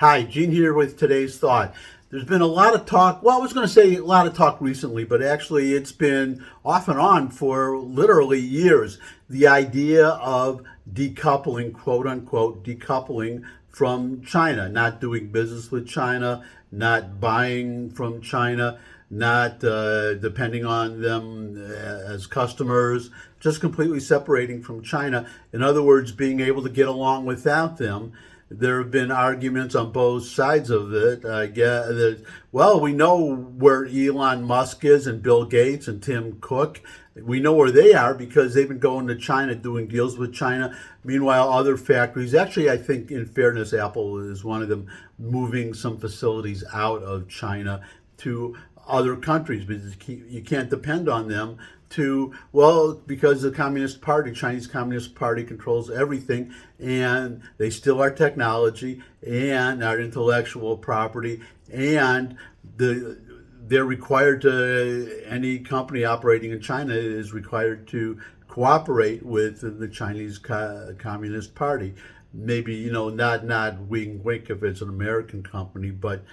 Hi, Gene here with today's thought. There's been a lot of talk. Well, I was going to say a lot of talk recently, but actually it's been off and on for literally years. The idea of decoupling, quote unquote, decoupling from China, not doing business with China, not buying from China, not depending on them as customers, just completely separating from China. In other words, being able to get along without them. There have been arguments on both sides of it. I guess that, well, we know where Elon Musk is and Bill Gates and Tim Cook. We know where they are because they've been going to China, doing deals with China. Meanwhile, other factories, actually, I think in fairness, Apple is one of them, moving some facilities out of China to other countries because you can't depend on them to, well, because the Communist Party, Chinese Communist Party controls everything, and they steal our technology and our intellectual property, and they're required to, any company operating in China is required to cooperate with the Chinese Communist Party. Maybe, not wink wink if it's an American company, but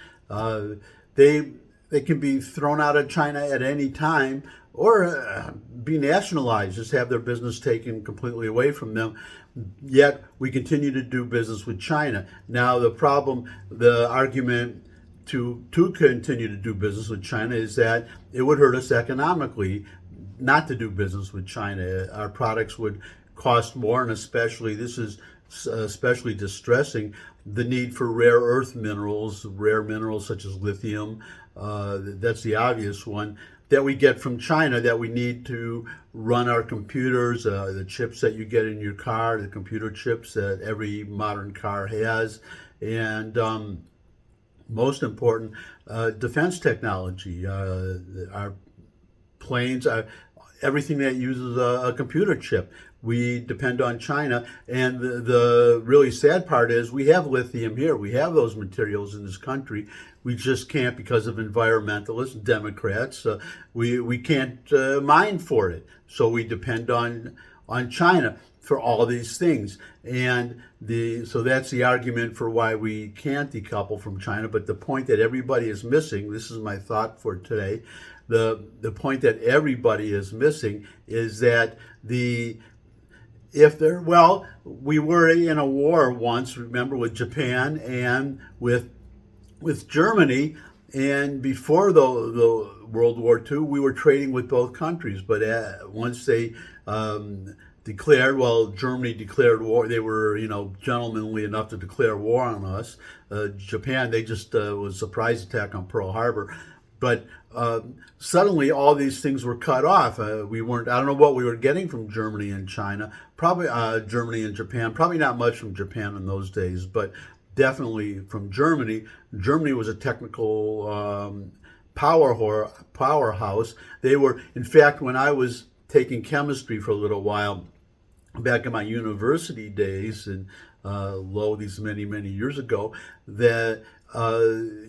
they can be thrown out of China at any time or be nationalized, just have their business taken completely away from them. Yet we continue to do business with China. Now the argument to continue to do business with China is that it would hurt us economically not to do business with China. Our products would cost more, and especially, this is especially distressing, the need for rare earth minerals, rare minerals such as lithium, that's the obvious one, that we get from China that we need to run our computers, the chips that you get in your car, the computer chips that every modern car has, and most important, defense technology, our planes, everything that uses a computer chip. We depend on China, and the really sad part is we have lithium here. We have those materials in this country. We just can't, because of environmentalists, Democrats. We can't mine for it, so we depend on China for all these things. And so that's the argument for why we can't decouple from China. But the point that everybody is missing, this is my thought for today, the point that everybody is missing is that we were in a war once, remember, with Japan and with Germany, and before the World War II, we were trading with both countries. But once they Germany declared war. They were, gentlemanly enough to declare war on us. Japan, they just was a surprise attack on Pearl Harbor. But suddenly all these things were cut off. We weren't, I don't know what we were getting from Germany and China, probably Germany and Japan, probably not much from Japan in those days, but definitely from Germany. Germany was a technical powerhouse. They were, in fact, when I was taking chemistry for a little while, back in my university days, and these many years ago, that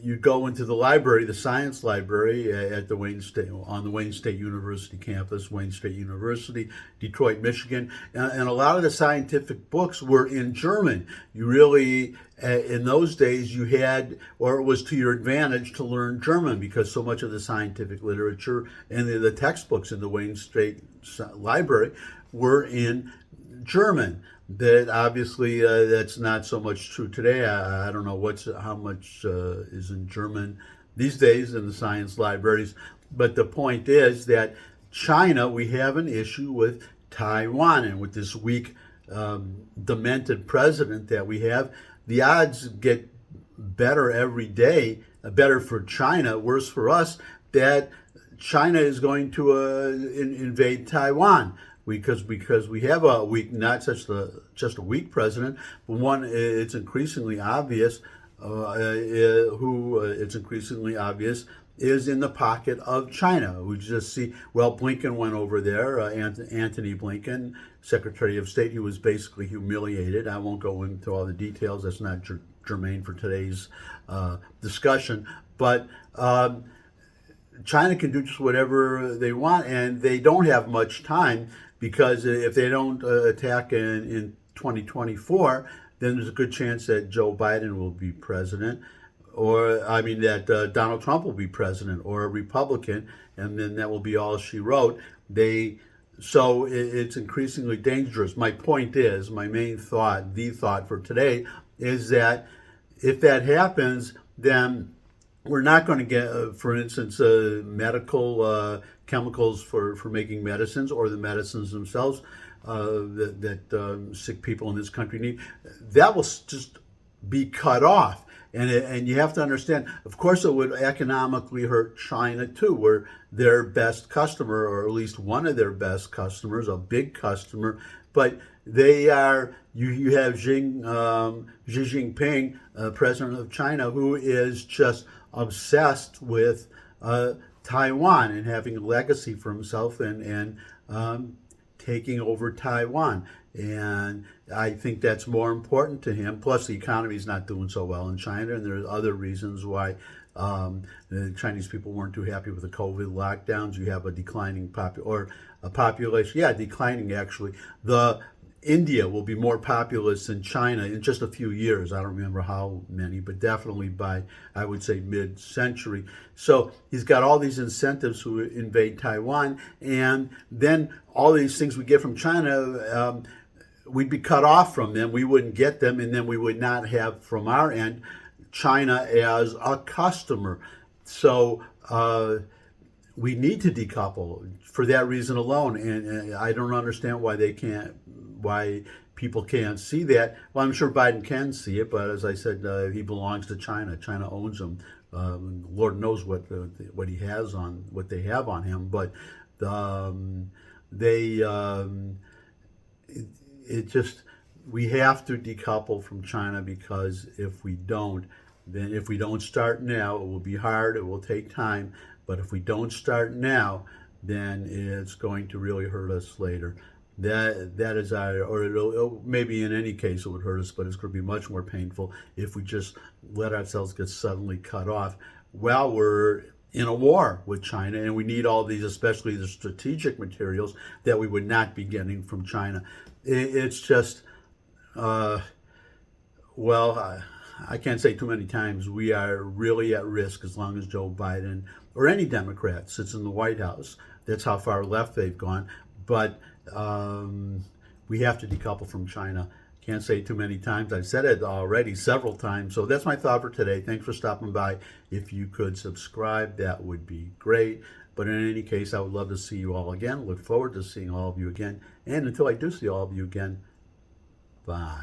you go into the library, the science library at on the Wayne State University campus, Wayne State University, Detroit, Michigan, and a lot of the scientific books were in German. You really, in those days, you had, or it was to your advantage to learn German, because so much of the scientific literature and the textbooks in the Wayne State Library were in German. That obviously that's not so much true today. I don't know how much is in German these days in the science libraries. But the point is that China, we have an issue with Taiwan, and with this weak, demented president that we have, the odds get better every day. Better for China, worse for us, that China is going to invade Taiwan. Because we have a weak, not just a weak president, but one, it's increasingly obvious it's increasingly obvious is in the pocket of China. We just see, Blinken went over there, Antony Blinken, Secretary of State. He was basically humiliated. I won't go into all the details. That's not germane for today's discussion. But China can do just whatever they want, and they don't have much time, because if they don't attack in 2024, then there's a good chance that Joe Biden will be president, or I mean that Donald Trump will be president, or a Republican, and then that will be all she wrote. It's increasingly dangerous. My point is, my main thought, the thought for today, is that if that happens, then we're not going to get, for instance, medical chemicals for making medicines, or the medicines themselves that sick people in this country need. That will just be cut off. And you have to understand, of course, it would economically hurt China too, where their best customer, or at least one of their best customers, a big customer, but they are, you have Xi Jinping, president of China, who is just obsessed with Taiwan and having a legacy for himself, and taking over Taiwan. And I think that's more important to him. Plus, the economy is not doing so well in China, and there's other reasons why the Chinese people weren't too happy with the COVID lockdowns. You have a declining population. Yeah, declining actually. India will be more populous than China in just a few years. I don't remember how many, but definitely by, I would say, mid-century. So he's got all these incentives to invade Taiwan, and then all these things we get from China, we'd be cut off from them. We wouldn't get them, and then we would not have, from our end, China as a customer. So we need to decouple for that reason alone, and I don't understand why people can't see that. Well, I'm sure Biden can see it, but as I said, he belongs to China. China owns him. Lord knows what he has on, what they have on him, but we have to decouple from China, because if we don't start now, it will be hard, it will take time, but if we don't start now, then it's going to really hurt us later. That is it'll, maybe in any case it would hurt us, but it's going to be much more painful if we just let ourselves get suddenly cut off while we're in a war with China, and we need all these, especially the strategic materials that we would not be getting from China. It's just, I can't say too many times, we are really at risk as long as Joe Biden or any Democrat sits in the White House. That's how far left they've gone. But we have to decouple from China. Can't say too many times. I've said it already several times. So that's my thought for today. Thanks for stopping by. If you could subscribe, that would be great. But in any case, I would love to see you all again. Look forward to seeing all of you again. And until I do see all of you again, bye.